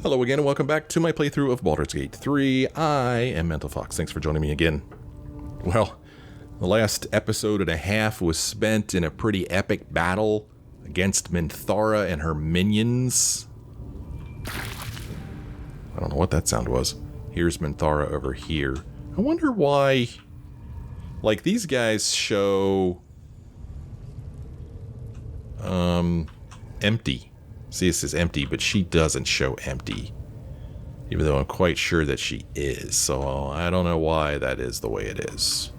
Hello again and welcome back to my playthrough of Baldur's Gate 3. I am Mental Fox. Thanks for joining me again. Well, the last episode and a half was spent in a pretty epic battle against Minthara and her minions. I don't know what that sound was. Here's Minthara over here. I wonder why, like, these guys show empty. See, it says empty, but she doesn't show empty. Even though I'm quite sure that she is. So I don't know why that is the way it is.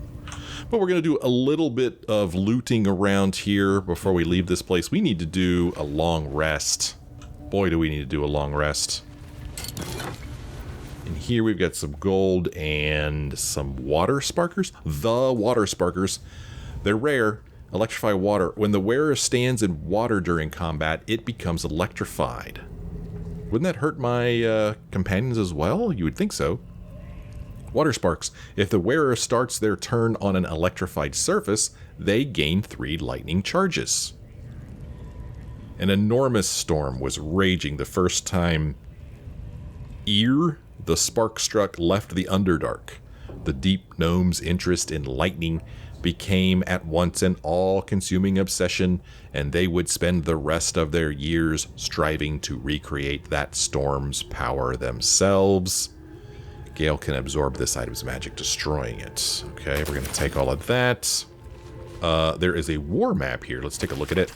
But we're going to do a little bit of looting around here before we leave this place. We need to do a long rest. Boy, do we need to do a long rest. And here we've got some gold and some water sparkers. The water sparkers. They're rare. Electrify water. When the wearer stands in water during combat, it becomes electrified. Wouldn't that hurt my companions as well? You would think so. Water sparks. If the wearer starts their turn on an electrified surface, they gain 3 lightning charges. An enormous storm was raging the first time the spark-struck left the Underdark. The deep gnome's interest in lightning became at once an all-consuming obsession, and they would spend the rest of their years striving to recreate that storm's power themselves. Gale can absorb this item's magic, destroying it. Okay, we're going to take all of that. There is a war map here. Let's take a look at it.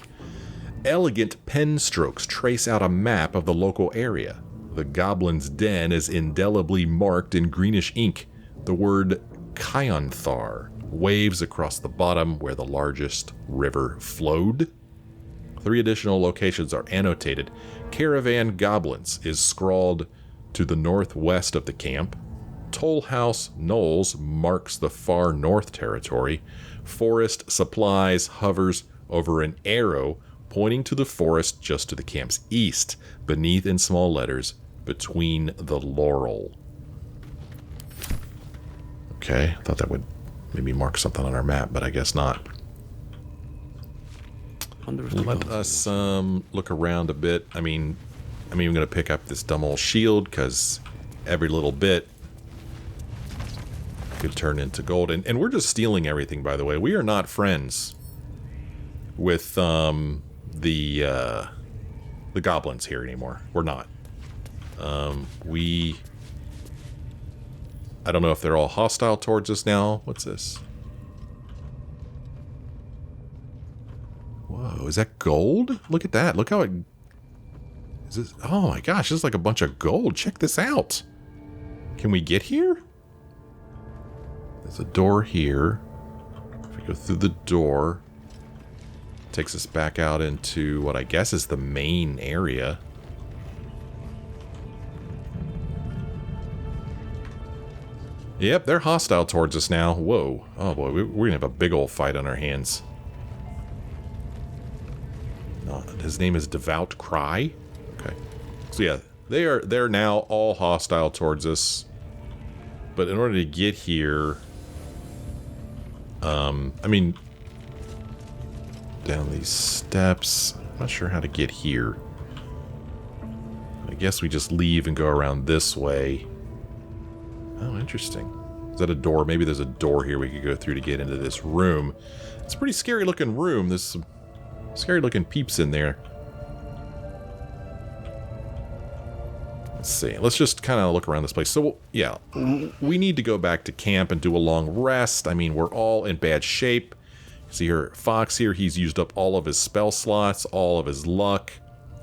Elegant pen strokes trace out a map of the local area. The goblin's den is indelibly marked in greenish ink. The word Kionthar waves across the bottom where the largest river flowed. 3 additional locations are annotated. Caravan Goblins is scrawled to the northwest of the camp. Tollhouse Knolls marks the far north territory. Forest Supplies hovers over an arrow pointing to the forest just to the camp's east, beneath in small letters, between the laurel. Okay, I thought that would maybe mark something on our map, but I guess not. Let us look around a bit. I mean, I'm even going to pick up this dumb old shield, because every little bit could turn into gold. And we're just stealing everything, by the way. We are not friends with the goblins here anymore. We're not. I don't know if they're all hostile towards us now. What's this? Whoa, is that gold? Look at that. Look how it... Is this... Oh my gosh, this is like a bunch of gold. Check this out. Can we get here? There's a door here. If we go through the door, it takes us back out into what I guess is the main area. Yep, they're hostile towards us now. Whoa. Oh boy, we're going to have a big old fight on our hands. His name is Devout Cry. Okay. So yeah, they're now all hostile towards us. But in order to get here... I mean... down these steps... I'm not sure how to get here. I guess we just leave and go around this way. Oh, interesting. Is that a door? Maybe there's a door here we could go through to get into this room. It's a pretty scary looking room. There's some scary looking peeps in there. Let's see. Let's just kind of look around this place. So, yeah, we need to go back to camp and do a long rest. I mean, we're all in bad shape. See here, Fox here, he's used up all of his spell slots, all of his luck.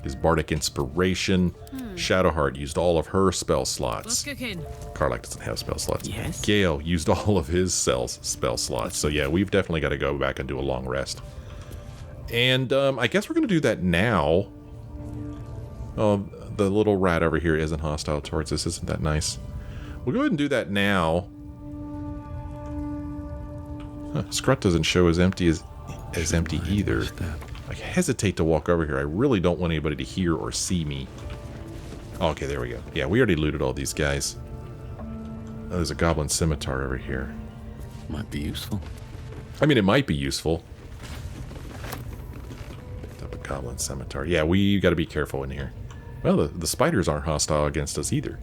His bardic inspiration. Shadowheart used all of her spell slots. Karlach doesn't have spell slots. Yes. Gale used all of his spell slots. So yeah, we've definitely got to go back and do a long rest. And I guess we're going to do that now. Oh, the little rat over here isn't hostile towards us. Isn't that nice? We'll go ahead and do that now. Scrut doesn't show as empty as empty either. I hesitate to walk over here. I really don't want anybody to hear or see me. Oh, okay, there we go. Yeah, we already looted all these guys. Oh, there's a goblin scimitar over here. Might be useful. I mean, it might be useful. Picked up a goblin scimitar. Yeah, we got to be careful in here. Well, the spiders aren't hostile against us either.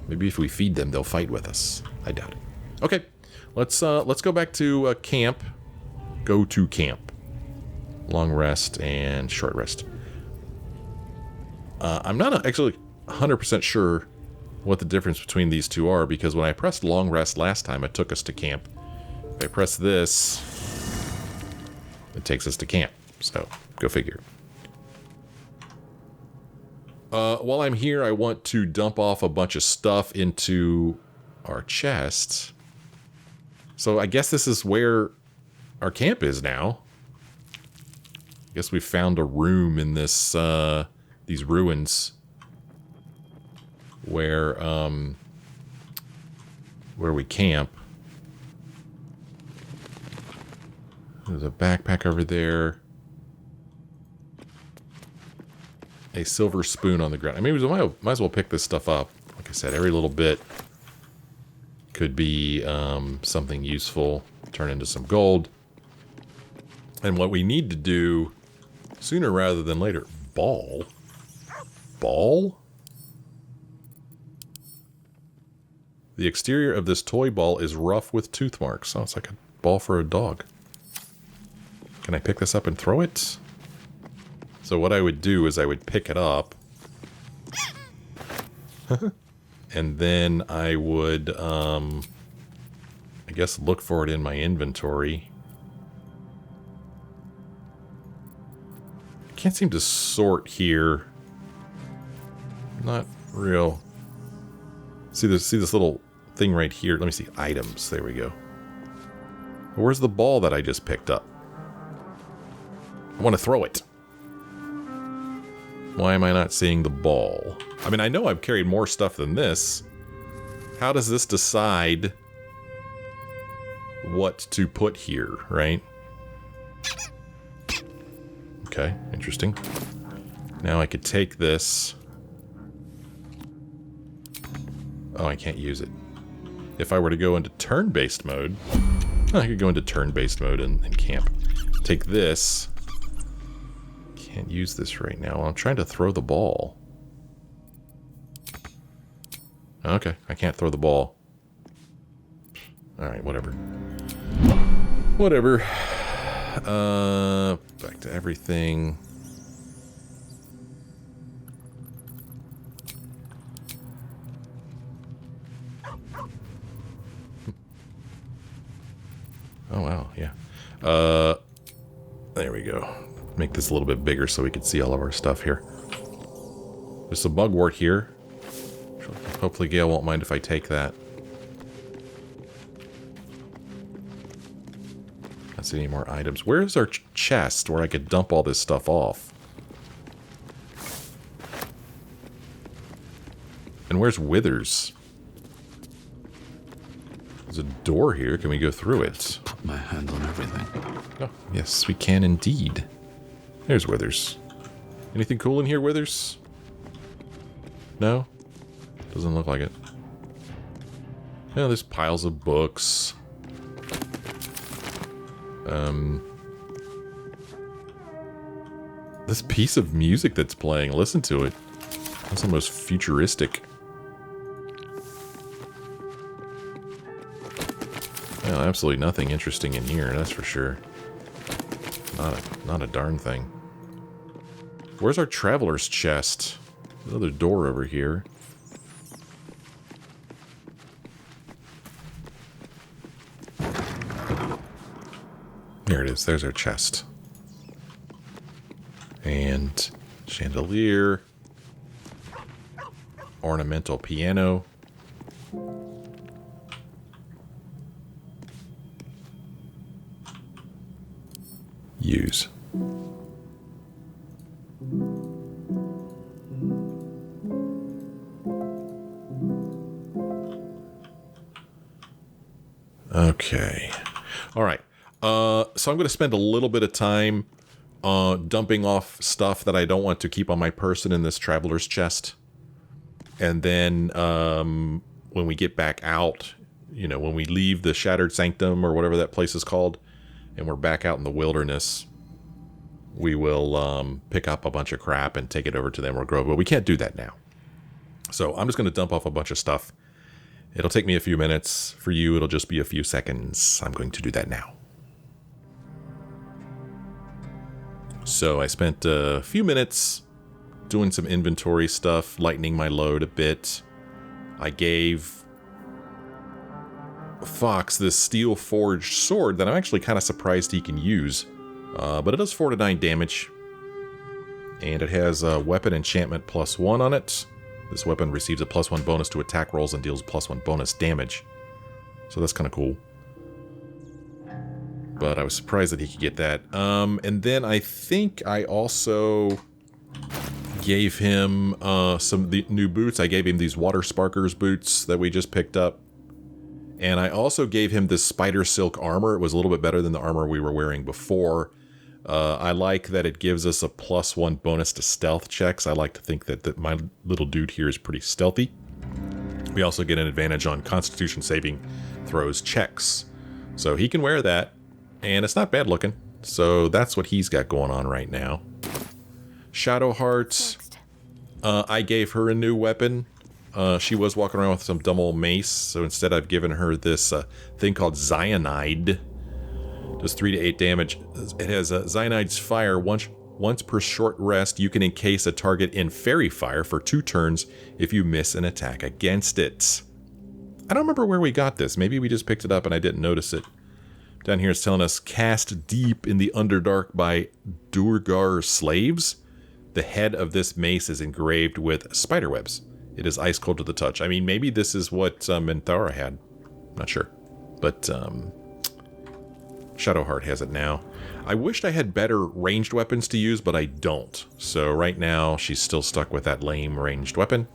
Maybe if we feed them, they'll fight with us. I doubt it. Okay, let's go back to camp. Go to camp. Long rest and short rest. I'm not actually 100% sure what the difference between these two are, because when I pressed long rest last time, it took us to camp. If I press this, it takes us to camp. So, go figure. While I'm here, I want to dump off a bunch of stuff into our chests. So I guess this is where our camp is now. I guess we found a room in this, these ruins where we camp. There's a backpack over there. A silver spoon on the ground. I mean, we might as well pick this stuff up. Like I said, every little bit could be something useful. Turn into some gold. And what we need to do sooner rather than later... Ball? Ball? The exterior of this toy ball is rough with tooth marks. Sounds like a ball for a dog. Can I pick this up and throw it? So what I would do is I would pick it up. And then I would, I guess, look for it in my inventory. I can't seem to sort here. Not real. See this little thing right here? Let me see. Items. There we go. Where's the ball that I just picked up? I want to throw it. Why am I not seeing the ball? I mean, I know I've carried more stuff than this. How does this decide what to put here, right? Okay, interesting. Now I could take this. Oh, I can't use it. If I were to go into turn-based mode, I could go into turn-based mode and camp. Take this. Can't use this right now. I'm trying to throw the ball. Okay, I can't throw the ball. Alright, whatever. Whatever. Back to everything. Oh, wow, yeah. There we go. Make this a little bit bigger so we can see all of our stuff here. There's some mugwort here. Hopefully Gale won't mind if I take that. Not see any more items. Where's our chest where I could dump all this stuff off? And where's Withers? There's a door here. Can we go through it? Put my hands on everything. Oh, yes, we can indeed. There's Withers. Anything cool in here, Withers? No? Doesn't look like it. Yeah, there's piles of books. This piece of music that's playing, listen to it. It's almost futuristic. Well, absolutely nothing interesting in here, that's for sure. Not a darn thing. Where's our traveler's chest? Another door over here. There it is. There's our chest. And chandelier. Ornamental piano. Use. Okay. All right. So I'm going to spend a little bit of time dumping off stuff that I don't want to keep on my person in this traveler's chest. And then when we get back out, you know, when we leave the Shattered Sanctum or whatever that place is called, and we're back out in the wilderness, we will pick up a bunch of crap and take it over to the Emerald Grove. But we can't do that now. So I'm just going to dump off a bunch of stuff. It'll take me a few minutes. For you, it'll just be a few seconds. I'm going to do that now. So I spent a few minutes doing some inventory stuff, lightening my load a bit. I gave Fox this steel forged sword that I'm actually kind of surprised he can use. But it does 4 to 9 damage. And it has a weapon enchantment +1 on it. This weapon receives a +1 bonus to attack rolls and deals +1 bonus damage. So that's kind of cool. But I was surprised that he could get that. And then I think I also gave him some of the new boots. I gave him these Water Sparkers boots that we just picked up. And I also gave him this spider silk armor. It was a little bit better than the armor we were wearing before. I like that it gives us a +1 bonus to stealth checks. I like to think that my little dude here is pretty stealthy. We also get an advantage on Constitution saving throws checks. So he can wear that. And it's not bad looking. So that's what he's got going on right now. Shadowheart. I gave her a new weapon. She was walking around with some dumb old mace. So instead I've given her this thing called Cyanide. Does 3 to 8 damage. It has Cyanide's fire. Once per short rest, you can encase a target in fairy fire for 2 turns if you miss an attack against it. I don't remember where we got this. Maybe we just picked it up and I didn't notice it. Down here it's telling us, cast deep in the Underdark by Durgar's slaves. The head of this mace is engraved with spiderwebs. It is ice cold to the touch. I mean, maybe this is what Minthara had. Not sure. But Shadowheart has it now. I wished I had better ranged weapons to use, but I don't. So right now, she's still stuck with that lame ranged weapon.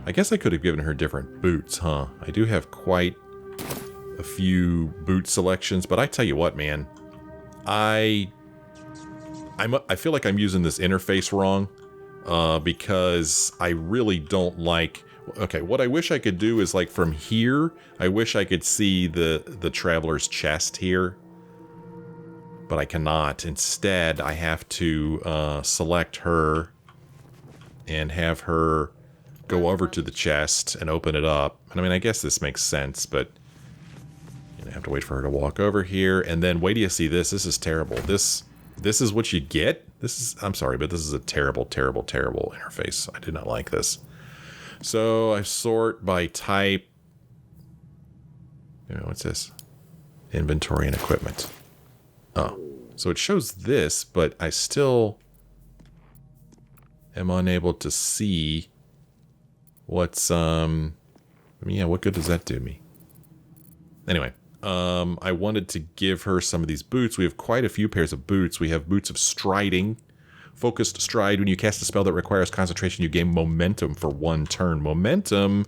I guess I could have given her different boots, huh? I do have quite a few boot selections, but I tell you what, man. I feel like I'm using this interface wrong because I really don't like... Okay, what I wish I could do is, like, from here, I wish I could see the Traveler's chest here. But I cannot. Instead, I have to select her and have her go over to the chest and open it up. And I mean, I guess this makes sense, but I have to wait for her to walk over here. And then wait till you see this. This is terrible. This is what you get? I'm sorry, but this is a terrible, terrible, terrible interface. I did not like this. So I sort by type. What's this? Inventory and equipment. Oh, so it shows this, but I still am unable to see what's, I mean, yeah, what good does that do me? Anyway, I wanted to give her some of these boots. We have quite a few pairs of boots. We have boots of striding. Focused stride. When you cast a spell that requires concentration, you gain momentum for 1 turn. Momentum,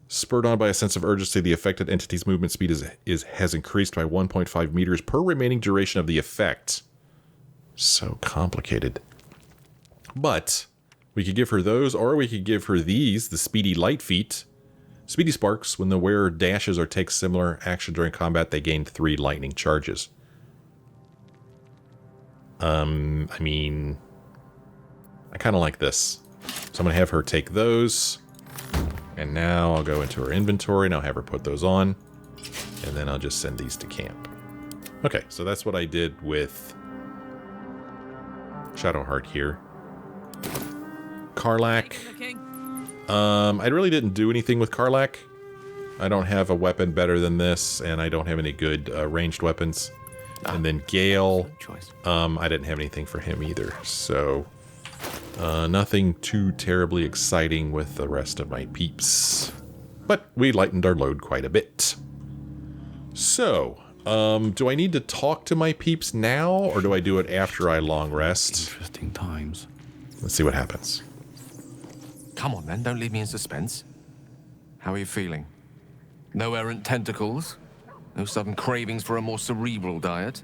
spurred on by a sense of urgency, the affected entity's movement speed has increased by 1.5 meters per remaining duration of the effect. So complicated. But we could give her those, or we could give her these, the Speedy Light Feet. Speedy Sparks. When the wearer dashes or takes similar action during combat, they gain 3 lightning charges. I mean, I kind of like this. So I'm going to have her take those. And now I'll go into her inventory and I'll have her put those on. And then I'll just send these to camp. Okay, so that's what I did with Shadowheart here. Karlach. I really didn't do anything with Karlach. I don't have a weapon better than this, and I don't have any good ranged weapons. And then Gale, I didn't have anything for him either. So, nothing too terribly exciting with the rest of my peeps. But we lightened our load quite a bit. So, do I need to talk to my peeps now, or do I do it after I long rest? Interesting times. Let's see what happens. Come on, then. Don't leave me in suspense. How are you feeling? No errant tentacles? No sudden cravings for a more cerebral diet?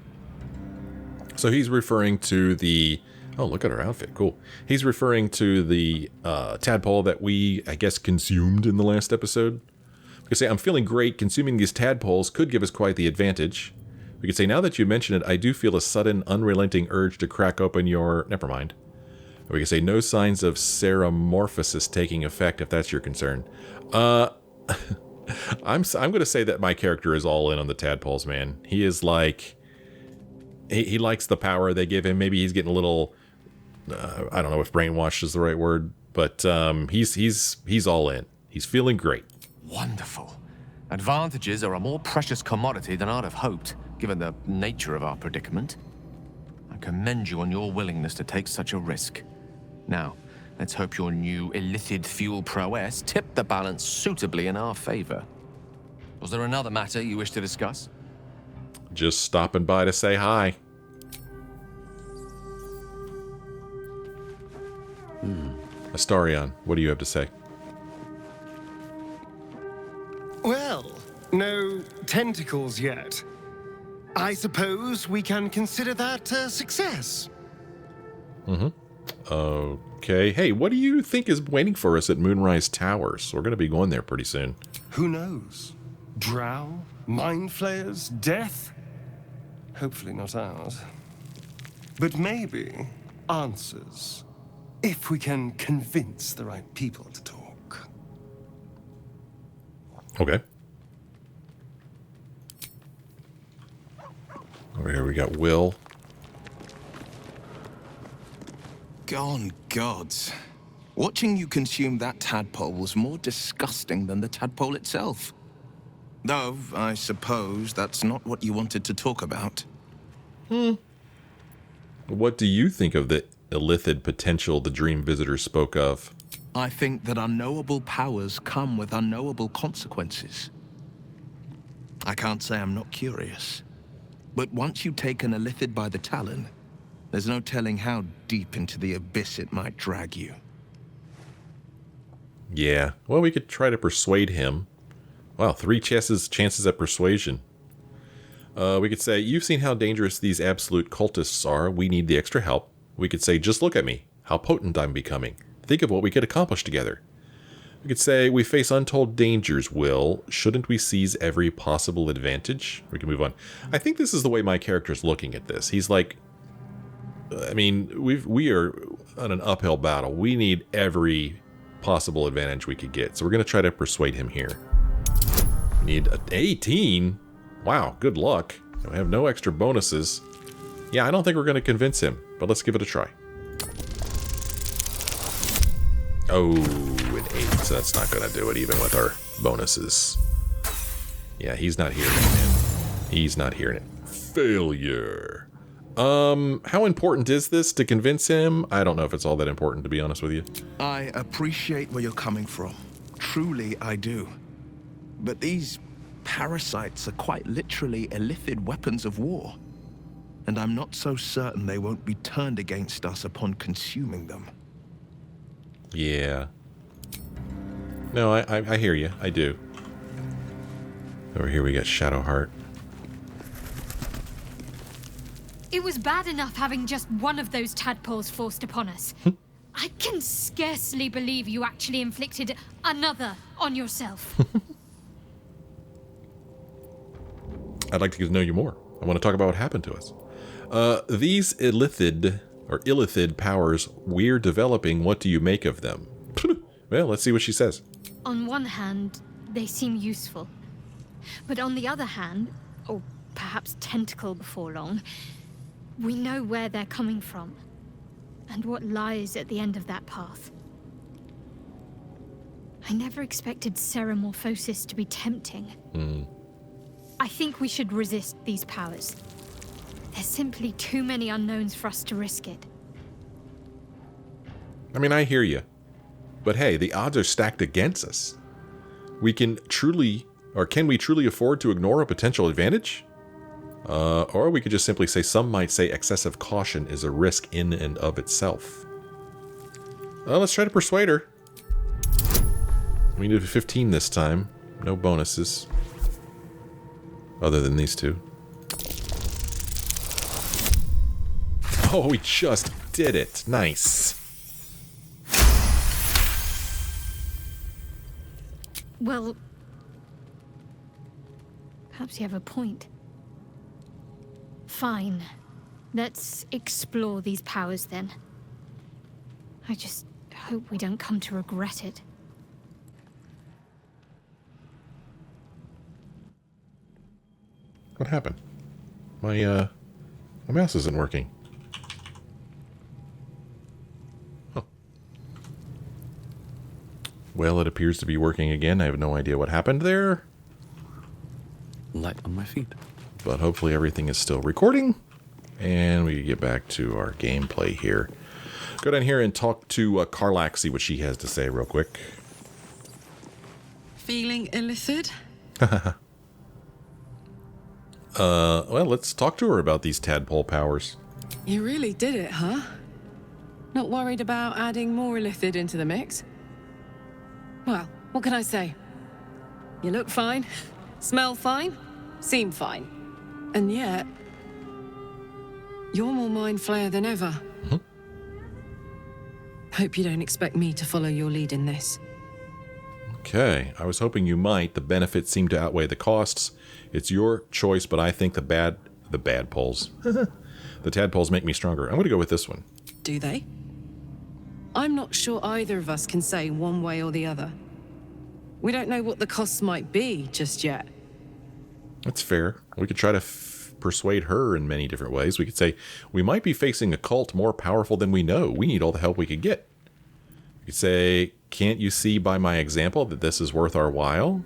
So he's referring to the... Oh, look at her outfit. Cool. He's referring to the tadpole that we, I guess, consumed in the last episode. Because I'm feeling great. Consuming these tadpoles could give us quite the advantage. We could say, now that you mention it, I do feel a sudden, unrelenting urge to crack open your... Never mind. Or we could say, no signs of ceramorphosis taking effect, if that's your concern. I'm going to say that my character is all in on the tadpoles, man. He is like... He likes the power they give him. Maybe he's getting a little... I don't know if brainwashed is the right word, but he's all in. He's feeling great. Wonderful. Advantages are a more precious commodity than I'd have hoped, given the nature of our predicament. I commend you on your willingness to take such a risk. Now, let's hope your new Illithid fuel prowess tipped the balance suitably in our favor. Was there another matter you wish to discuss? Just stopping by to say hi. Astarion, what do you have to say? Well, no tentacles yet. I suppose we can consider that a success. Okay. Hey, what do you think is waiting for us at Moonrise Towers? We're going to be going there pretty soon. Who knows? Drow? Mind Flayers? Death? Hopefully not ours. But maybe answers. If we can convince the right people to talk. Okay. Over here we got Will. Gone gods. Watching you consume that tadpole was more disgusting than the tadpole itself. Though, I suppose that's not what you wanted to talk about. What do you think of the Illithid potential the Dream Visitor spoke of? I think that unknowable powers come with unknowable consequences. I can't say I'm not curious. But once you take an Illithid by the talon, there's no telling how deep into the abyss it might drag you. Yeah. Well, we could try to persuade him. Wow, 3 chances at persuasion. We could say, you've seen how dangerous these absolute cultists are. We need the extra help. We could say, just look at me. How potent I'm becoming. Think of what we could accomplish together. We could say, we face untold dangers, Will. Shouldn't we seize every possible advantage? We can move on. I think this is the way my character's looking at this. He's like, I mean, we are on an uphill battle. We need every possible advantage we could get. So we're going to try to persuade him here. We need an 18. Wow, good luck. We have no extra bonuses. Yeah, I don't think we're going to convince him, but let's give it a try. Oh, an 8. So that's not going to do it even with our bonuses. Yeah, he's not hearing it, man. He's not hearing it. Failure. How important is this to convince him? I don't know if it's all that important, to be honest with you. I appreciate where you're coming from. Truly, I do. But these parasites are quite literally Illithid weapons of war. And I'm not so certain they won't be turned against us upon consuming them. Yeah. No, I hear you. I do. Over here we got Shadowheart. It was bad enough having just one of those tadpoles forced upon us. I can scarcely believe you actually inflicted another on yourself. I'd like to get to know you more. I want to talk about what happened to us. These Illithid powers we're developing, what do you make of them? Well, let's see what she says. On one hand, they seem useful. But on the other hand, or perhaps tentacle before long, we know where they're coming from, and what lies at the end of that path. I never expected ceramorphosis to be tempting. I think we should resist these powers. There's simply too many unknowns for us to risk it. I mean, I hear you. But hey, the odds are stacked against us. Can we truly afford to ignore a potential advantage? Or we could just simply say, some might say excessive caution is a risk in and of itself. Let's try to persuade her. We need a 15 this time. No bonuses. Other than these two. Oh, we just did it. Nice. Well, perhaps you have a point. Fine. Let's explore these powers then. I just hope we don't come to regret it. What happened? My mouse isn't working. Huh. Well, it appears to be working again. I have no idea what happened there. Light on my feet. But hopefully everything is still recording. And we get back to our gameplay here. Go down here and talk to Karlach, see what she has to say real quick. Feeling Illithid? Well, let's talk to her about these tadpole powers. You really did it, huh? Not worried about adding more Illithid into the mix? Well, what can I say? You look fine, smell fine, seem fine. And yet, you're more Mind Flayer than ever. Mm-hmm. Hope you don't expect me to follow your lead in this. Okay, I was hoping you might. The benefits seem to outweigh the costs. It's your choice, but I think the bad poles. The tadpoles make me stronger. I'm going to go with this one. Do they? I'm not sure either of us can say one way or the other. We don't know what the costs might be just yet. That's fair. We could try to persuade her in many different ways. We could say, we might be facing a cult more powerful than we know. We need all the help we could get. We could say, can't you see by my example that this is worth our while?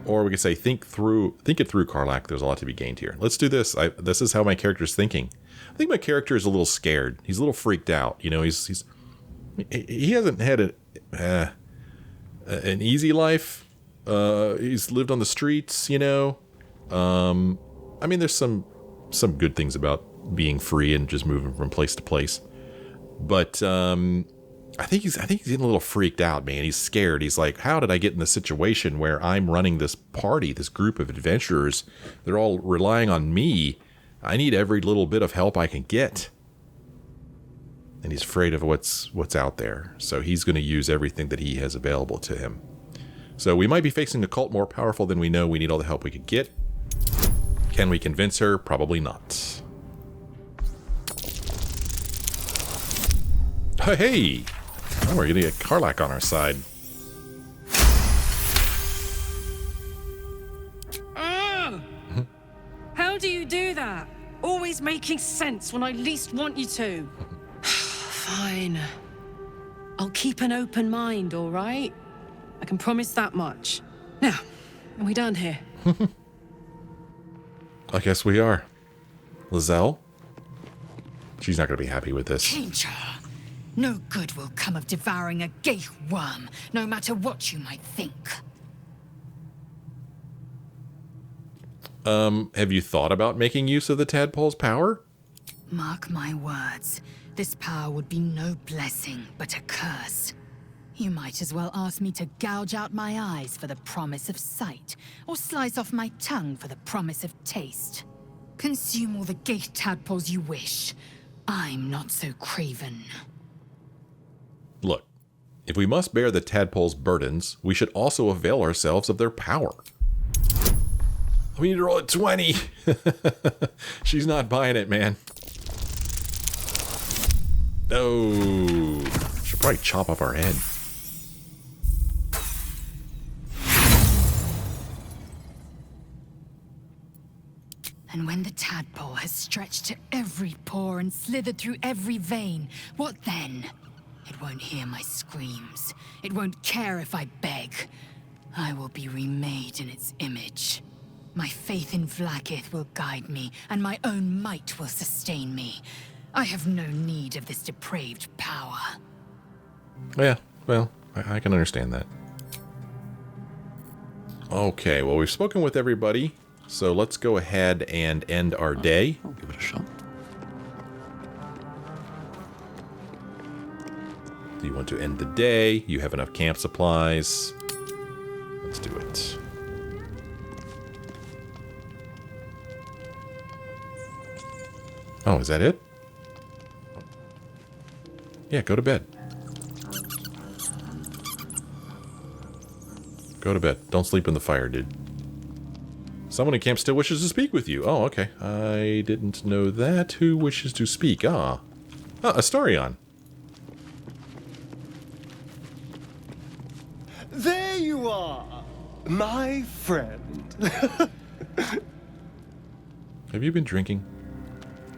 Or we could say, think it through, Karlach. There's a lot to be gained here. Let's do this. This is how my character's thinking. I think my character is a little scared. He's a little freaked out. You know, he hasn't had an easy life. He's lived on the streets, you know. I mean, there's some good things about being free and just moving from place to place. But I think he's getting a little freaked out, man. He's scared. He's like, how did I get in the situation where I'm running this party, this group of adventurers? They're all relying on me. I need every little bit of help I can get. And he's afraid of what's out there. So he's going to use everything that he has available to him. So we might be facing a cult more powerful than we know. We need all the help we could get. Can we convince her? Probably not. Hey! Oh, we're going to get Karlach on our side. How do you do that? Always making sense when I least want you to. Fine. I'll keep an open mind, all right? I can promise that much. Now, are we done here? I guess we are. Lizelle? She's not going to be happy with this. Danger. No good will come of devouring a gay worm, no matter what you might think. Have you thought about making use of the tadpole's power? Mark my words, this power would be no blessing, but a curse. You might as well ask me to gouge out my eyes for the promise of sight, or slice off my tongue for the promise of taste. Consume all the gay tadpoles you wish. I'm not so craven. Look, if we must bear the tadpole's burdens, we should also avail ourselves of their power. We need to roll a 20. She's not buying it, man. No. Should probably chop off our head. And when the tadpole has stretched to every pore and slithered through every vein, what then? It won't hear my screams. It won't care if I beg. I will be remade in its image. My faith in Vlaakith will guide me, and my own might will sustain me. I have no need of this depraved power. Yeah, well, I can understand that. Okay, well, we've spoken with everybody, so let's go ahead and end our day. I'll give it a shot. Do you want to end the day? You have enough camp supplies. Let's do it. Oh, is that it? Yeah, go to bed. Go to bed. Don't sleep in the fire, dude. Someone in camp still wishes to speak with you. Oh, okay. I didn't know that. Who wishes to speak? Astarion. There you are, my friend. Have you been drinking?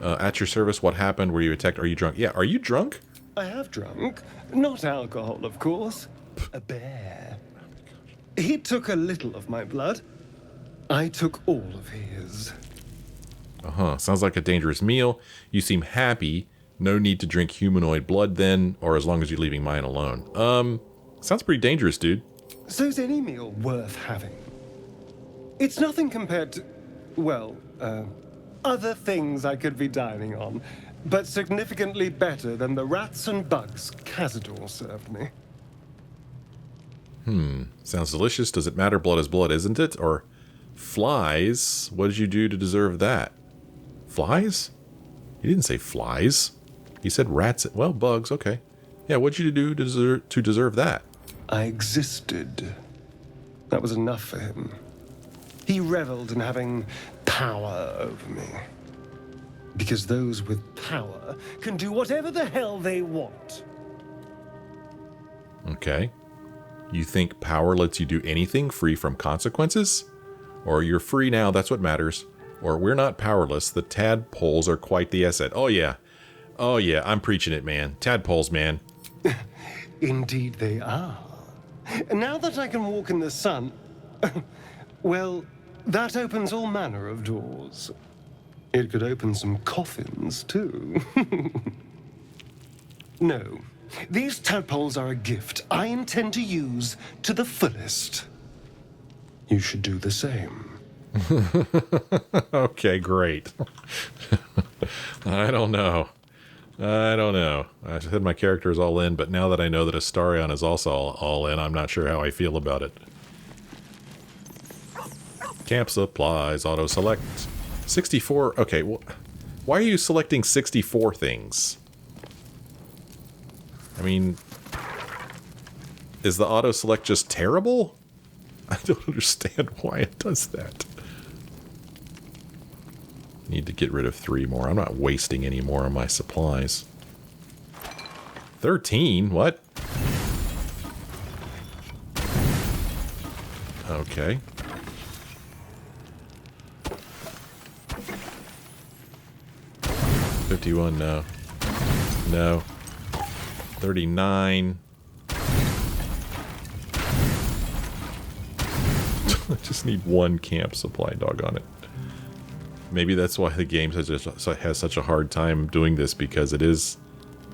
At your service, what happened? Were you attacked? Are you drunk? Yeah, are you drunk? I have drunk. Not alcohol, of course. A bear. He took a little of my blood. I took all of his. Sounds like a dangerous meal. You seem happy. No need to drink humanoid blood then, or as long as you're leaving mine alone. Sounds pretty dangerous, dude. So's any meal worth having. It's nothing compared to, well, other things I could be dining on, but significantly better than the rats and bugs Cazador served me. Sounds delicious. Does it matter? Blood is blood, isn't it? Or flies? What did you do to deserve that? Flies? He didn't say flies. He said rats. Well, bugs. Okay. Yeah, what'd you do to deserve that? I existed. That was enough for him. He reveled in having power over me. Because those with power can do whatever the hell they want. Okay. You think power lets you do anything free from consequences? Or you're free now, that's what matters. Or we're not powerless, the tadpoles are quite the asset. Oh yeah, I'm preaching it, man. Tadpoles, man. Indeed they are. Now that I can walk in the sun, well, that opens all manner of doors. It could open some coffins, too. No, these tadpoles are a gift I intend to use to the fullest. You should do the same. Okay, great. I don't know. I said my character is all in, but now that I know that Astarion is also all in, I'm not sure how I feel about it. Camp supplies, auto-select. 64, okay, why are you selecting 64 things? I mean, is the auto-select just terrible? I don't understand why it does that. Need to get rid of 3 more. I'm not wasting any more on my supplies. 13? What? Okay. $51, no. No. 39. I just need 1 camp supply, doggone it. Maybe that's why the game has such a hard time doing this, because it is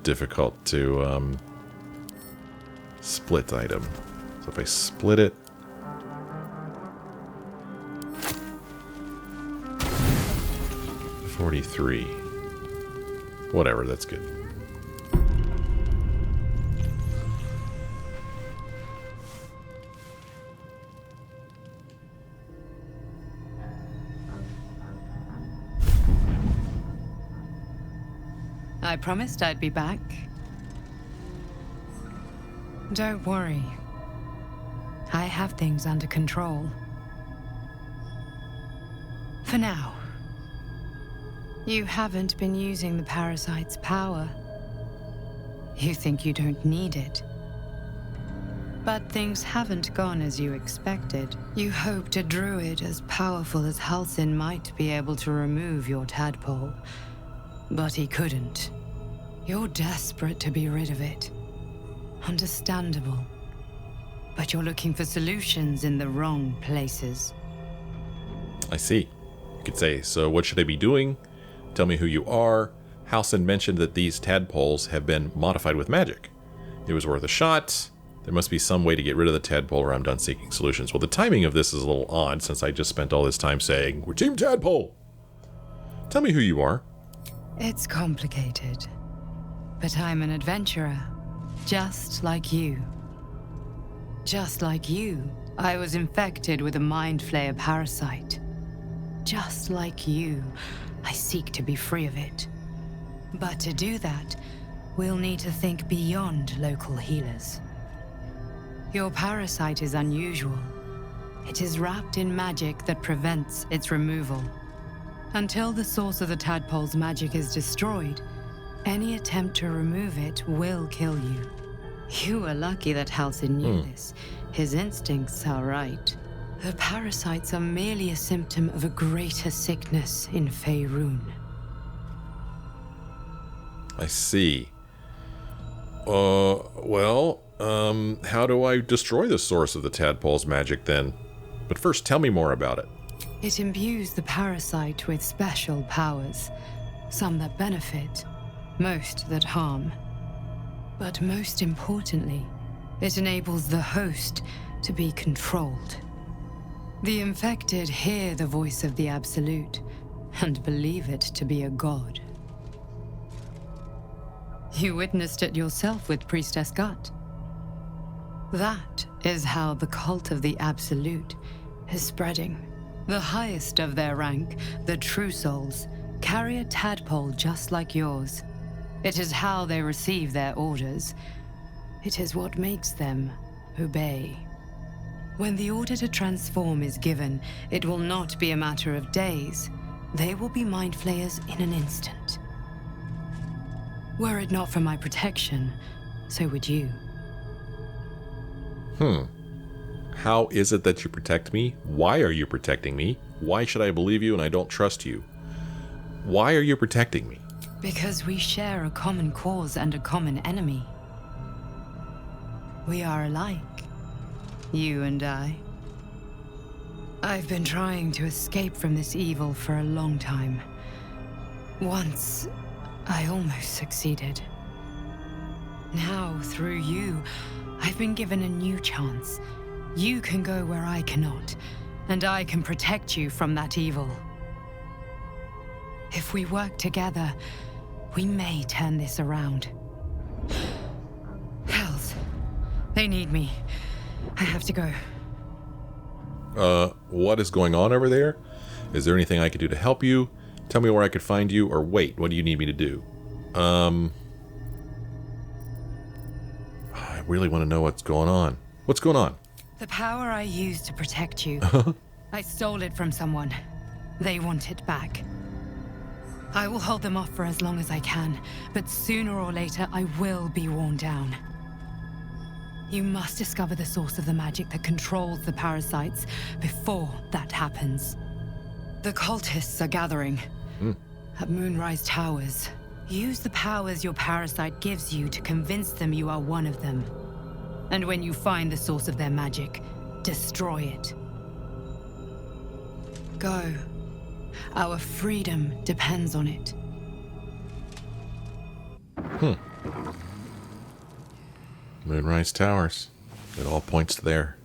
difficult to split item. So if I split it, $43. Whatever, that's good. I promised I'd be back. Don't worry. I have things under control. For now. You haven't been using the parasite's power. You think you don't need it. But things haven't gone as you expected. You hoped a druid as powerful as Halsin might be able to remove your tadpole. But he couldn't. You're desperate to be rid of it. Understandable. But you're looking for solutions in the wrong places. I see. You could say, so what should I be doing? Tell me who you are. Halsin mentioned that these tadpoles have been modified with magic. It was worth a shot. There must be some way to get rid of the tadpole or I'm done seeking solutions. Well, the timing of this is a little odd since I just spent all this time saying, we're Team Tadpole. Tell me who you are. It's complicated. But I'm an adventurer. Just like you. Just like you, I was infected with a Mind Flayer parasite. Just like you, I seek to be free of it. But to do that, we'll need to think beyond local healers. Your parasite is unusual. It is wrapped in magic that prevents its removal. Until the source of the tadpole's magic is destroyed, any attempt to remove it will kill you. You were lucky that Halcyon knew this. His instincts are right. The parasites are merely a symptom of a greater sickness in Faerun. I see. How do I destroy the source of the tadpole's magic then? But first, tell me more about it. It imbues the parasite with special powers, some that benefit, most that harm. But most importantly, it enables the host to be controlled. The infected hear the voice of the Absolute and believe it to be a god. You witnessed it yourself with Priestess Gut. That is how the cult of the Absolute is spreading. The highest of their rank, the True Souls, carry a tadpole just like yours. It is how they receive their orders. It is what makes them obey. When the order to transform is given, it will not be a matter of days. They will be Mind Flayers in an instant. Were it not for my protection, so would you. How is it that you protect me? Why are you protecting me? Why should I believe you and I don't trust you? Why are you protecting me? Because we share a common cause and a common enemy. We are alike, you and I. I've been trying to escape from this evil for a long time. Once, I almost succeeded. Now, through you, I've been given a new chance. You can go where I cannot, and I can protect you from that evil. If we work together, we may turn this around. Hells, they need me. I have to go. What is going on over there? Is there anything I could do to help you? Tell me where I could find you, or wait, what do you need me to do? I really want to know what's going on. What's going on? The power I used to protect you, I stole it from someone. They want it back. I will hold them off for as long as I can, but sooner or later I will be worn down. You must discover the source of the magic that controls the parasites before that happens. The cultists are gathering at Moonrise Towers. Use the powers your parasite gives you to convince them you are one of them. And when you find the source of their magic, destroy it. Go. Our freedom depends on it. Moonrise Towers. It all points there.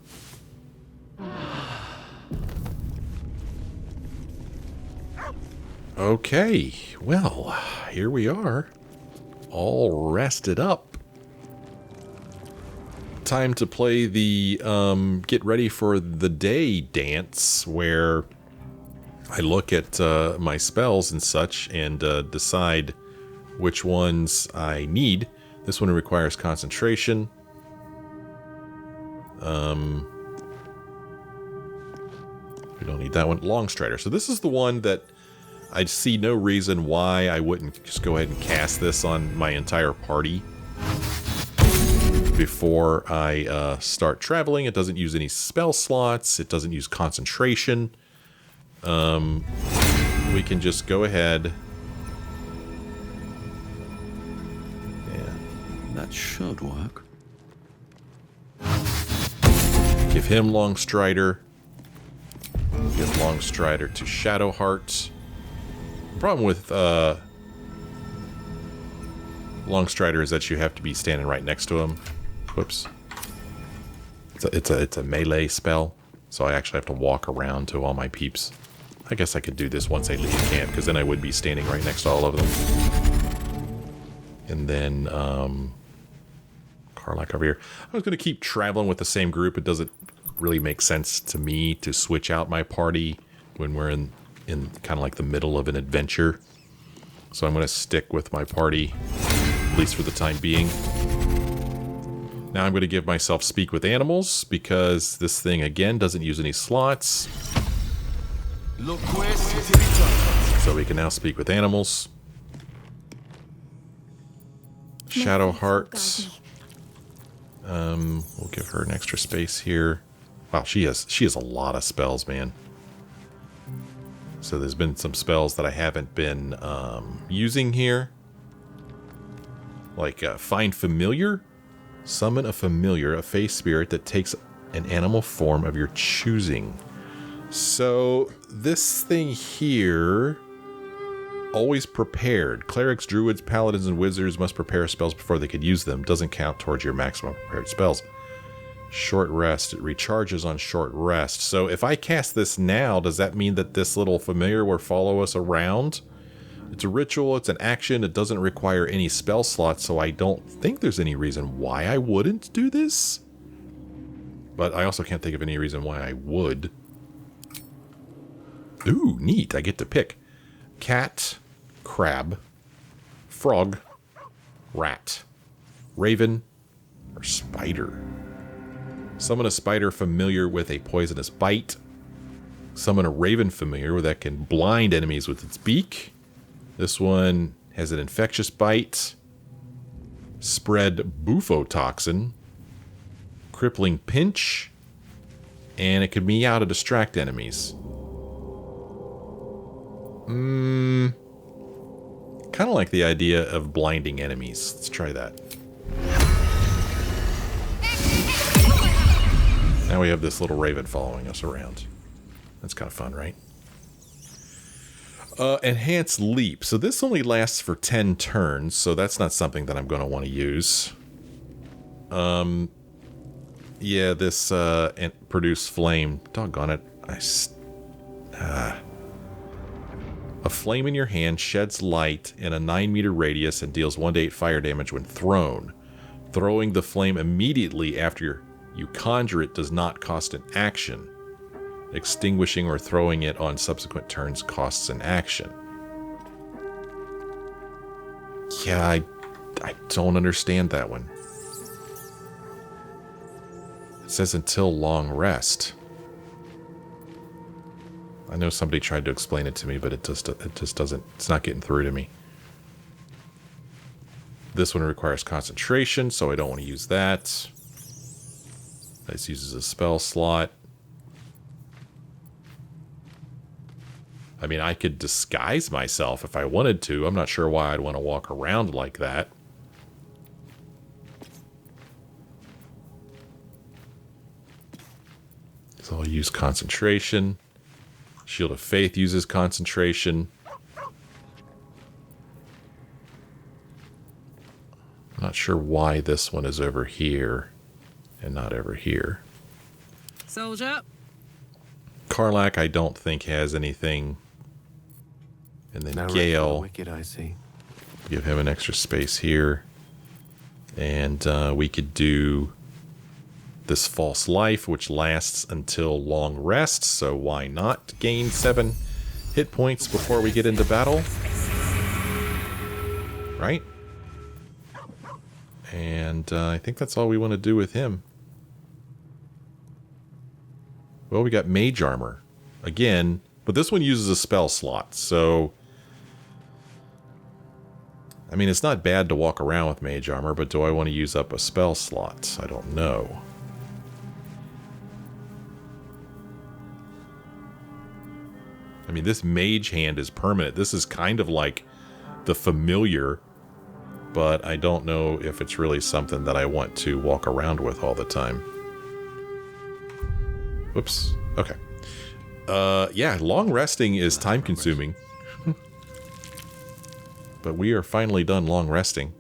Okay, well, here we are. All rested up. Time to play the get ready for the day dance, where I look at my spells and such and decide which ones I need. This one requires concentration. We don't need that one. Longstrider. So this is the one that I see no reason why I wouldn't just go ahead and cast this on my entire party before I start traveling. It doesn't use any spell slots. It doesn't use concentration. We can just go ahead. Yeah. That should work. Give him Longstrider. Give Longstrider to Shadowheart. Problem with Longstrider is that you have to be standing right next to him. Whoops. It's a melee spell, so I actually have to walk around to all my peeps. I guess I could do this once I leave camp, because then I would be standing right next to all of them. And then Karlak over here. I was going to keep traveling with the same group. It doesn't really make sense to me to switch out my party when we're in kind of like the middle of an adventure. So I'm going to stick with my party, at least for the time being. Now I'm going to give myself speak with animals because this thing again doesn't use any slots. So we can now speak with animals. Shadow Hearts. We'll give her an extra space here. Wow, she has a lot of spells, man. So there's been some spells that I haven't been using here. Like Find Familiar. Summon a familiar, a face spirit that takes an animal form of your choosing. So this thing here, always prepared. Clerics, druids, paladins, and wizards must prepare spells before they could use them. Doesn't count towards your maximum prepared spells. Short rest. It recharges on short rest. So if I cast this now, does that mean that this little familiar will follow us around? It's a ritual, it's an action, it doesn't require any spell slots, so I don't think there's any reason why I wouldn't do this. But I also can't think of any reason why I would. Ooh, neat, I get to pick. Cat, crab, frog, rat, raven, or spider. Summon a spider familiar with a poisonous bite. Summon a raven familiar that can blind enemies with its beak. This one has an infectious bite, spread bufotoxin, crippling pinch, and it can meow to distract enemies. Kind of like the idea of blinding enemies. Let's try that. Now we have this little raven following us around. That's kind of fun, right? Enhanced leap. So this only lasts for 10 turns, so that's not something that I'm going to want to use. Yeah, this produce flame. Doggone it. A flame in your hand sheds light in a 9-meter radius and deals 1d8 fire damage when thrown. Throwing the flame immediately after you conjure it does not cost an action. Extinguishing or throwing it on subsequent turns costs an action. Yeah, I don't understand that one. It says until long rest. I know somebody tried to explain it to me, but it just doesn't, it's not getting through to me. This one requires concentration, so I don't want to use that. This uses a spell slot. I mean, I could disguise myself if I wanted to. I'm not sure why I'd want to walk around like that. So I'll use concentration. Shield of Faith uses concentration. I'm not sure why this one is over here and not over here. Soldier. Karlak, I don't think has anything. And then No Gale, wicked, I see. give him an extra space here. And we could do this False Life, which lasts until long rest. So why not gain 7 hit points before we get into battle? Right? And I think that's all we want to do with him. Well, we got Mage Armor. Again, but this one uses a spell slot, so... I mean, it's not bad to walk around with Mage Armor, but do I want to use up a spell slot? I don't know. I mean, this Mage Hand is permanent. This is kind of like the Familiar, but I don't know if it's really something that I want to walk around with all the time. Whoops. Okay. Yeah, long resting is time consuming. But we are finally done long resting.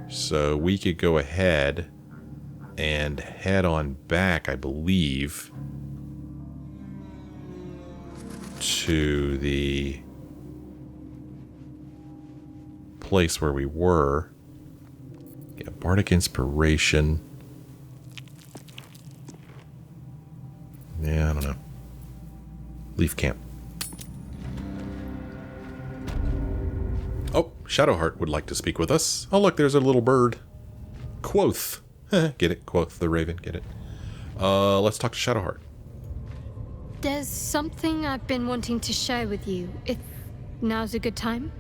So we could go ahead and head on back, I believe, to the place where we were. Yeah, Bardic Inspiration. Yeah, I don't know. Leaf Camp. Oh, Shadowheart would like to speak with us. Oh, look, there's a little bird. Quoth. Get it? Quoth the raven. Get it? Let's talk to Shadowheart. There's something I've been wanting to share with you, if now's a good time.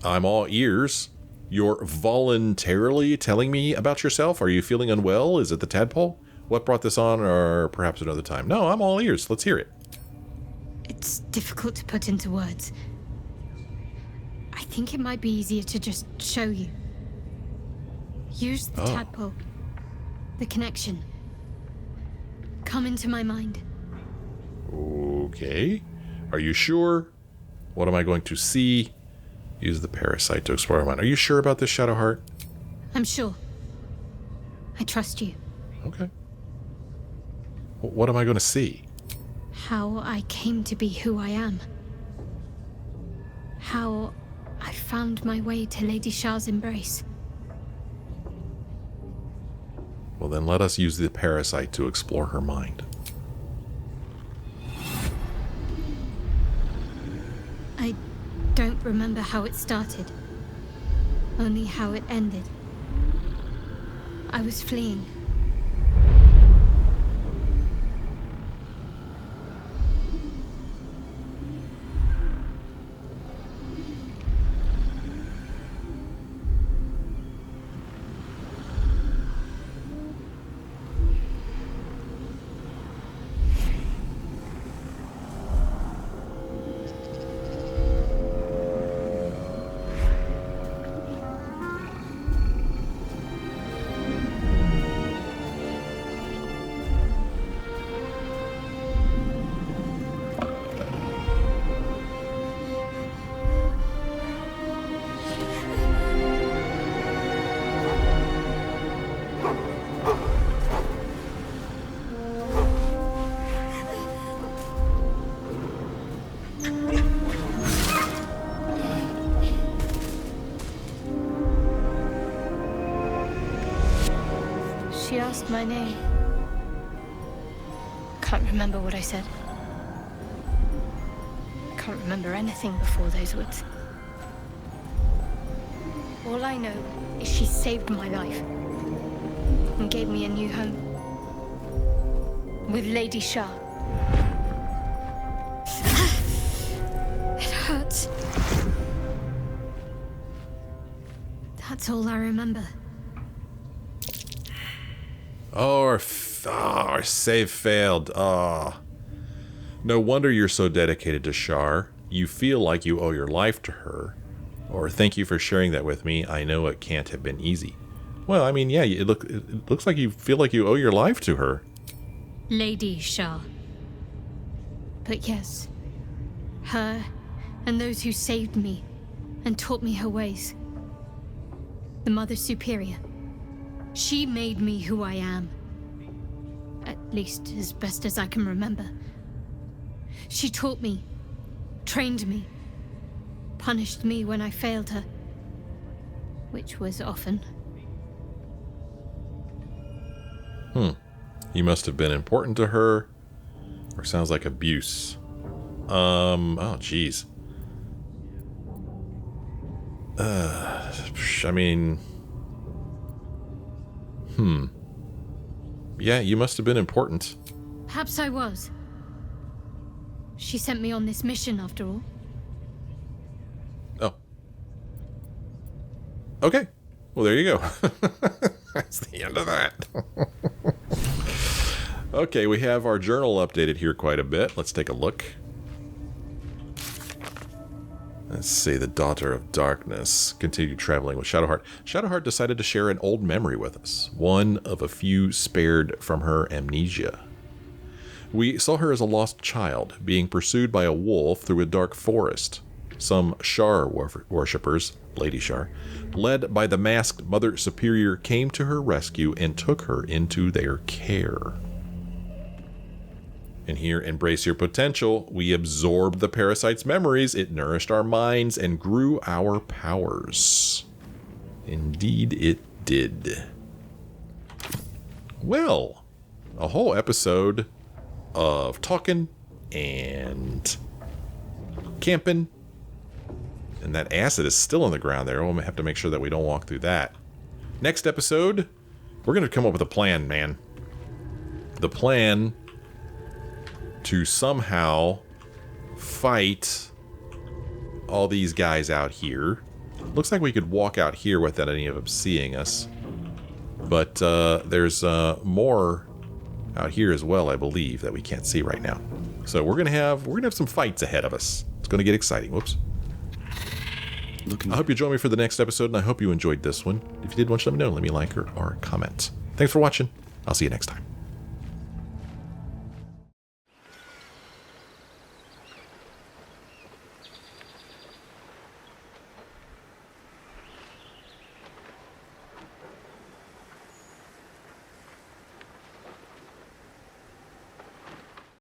I'm all ears. You're voluntarily telling me about yourself? Are you feeling unwell? Is it the tadpole? What brought this on, or perhaps another time? No, I'm all ears. Let's hear it. It's difficult to put into words. I think it might be easier to just show you. Use the tadpole. The connection. Come into my mind. Okay. Are you sure? What am I going to see? Use the parasite to explore my mind. Are you sure about this, Shadowheart? I'm sure. I trust you. Okay. What am I going to see? How I came to be who I am. How I found my way to Lady Shah's embrace. Well, then let us use the parasite to explore her mind. I don't remember how it started. Only how it ended. I was fleeing. She asked my name. Can't remember what I said. Can't remember anything before those words. All I know is she saved my life and gave me a new home with Lady Shah. It hurts. That's all I remember. Our save failed. No wonder you're so dedicated to Shar. You feel like you owe your life to her. Or thank you for sharing that with me. I know it can't have been easy. Well, I mean, yeah, it looks like you feel like you owe your life to her. Lady Shah. But yes, her and those who saved me and taught me her ways. The Mother Superior. She made me who I am. At least as best as I can remember. She taught me, trained me, punished me when I failed her. Which was often. You must have been important to her. Or sounds like abuse. Oh, jeez. I mean... Yeah, you must have been important. Perhaps I was. She sent me on this mission, after all. Oh. Okay. Well, there you go. That's the end of that. Okay, we have our journal updated here quite a bit. Let's take a look. Let's see, the Daughter of Darkness continued traveling with Shadowheart. Shadowheart decided to share an old memory with us, one of a few spared from her amnesia. We saw her as a lost child, being pursued by a wolf through a dark forest. Some Shar worshippers, Lady Shar, led by the masked Mother Superior, came to her rescue and took her into their care. And here, embrace your potential. We absorbed the parasite's memories. It nourished our minds and grew our powers. Indeed, it did. Well, a whole episode of talking and camping. And that acid is still on the ground there. We'll have to make sure that we don't walk through that. Next episode, we're going to come up with a plan, man. The plan to somehow fight all these guys out here. Looks like we could walk out here without any of them seeing us. But there's more out here as well, I believe, that we can't see right now. So we're gonna have some fights ahead of us. It's gonna get exciting. Whoops. I hope you join me for the next episode, and I hope you enjoyed this one. If you did, want to let me know. Let me like or comment. Thanks for watching. I'll see you next time.